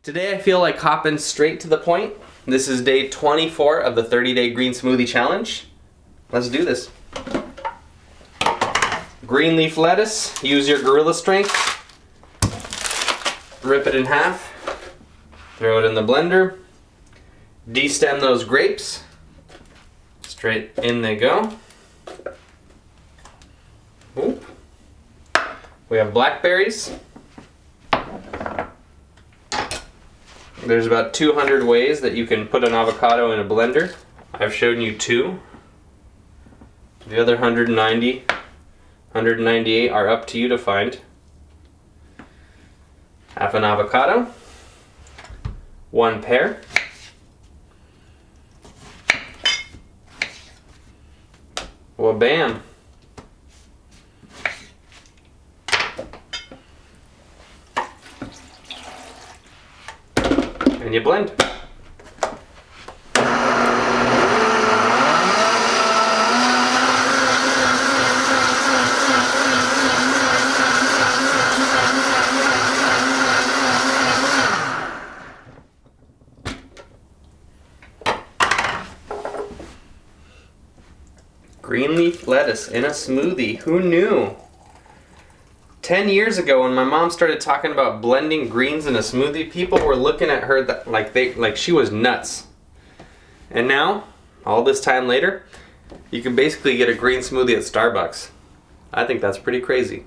Today I feel like hopping straight to the point. This is day 24 of the 30-day Green Smoothie Challenge. Let's do this. Green leaf lettuce, use your gorilla strength. Rip it in half. Throw it in the blender. De-stem those grapes. Straight in they go. Ooh. We have blackberries. There's about 200 ways that you can put an avocado in a blender. I've shown you 2. The other 190, 198 are up to you to find. Half an avocado, 1 pear, well, bam. And you blend. Green leaf lettuce in a smoothie. Who knew? 10 years ago when my mom started talking about blending greens in a smoothie, people were looking at her like she was nuts. And now, all this time later, you can basically get a green smoothie at Starbucks. I think that's pretty crazy.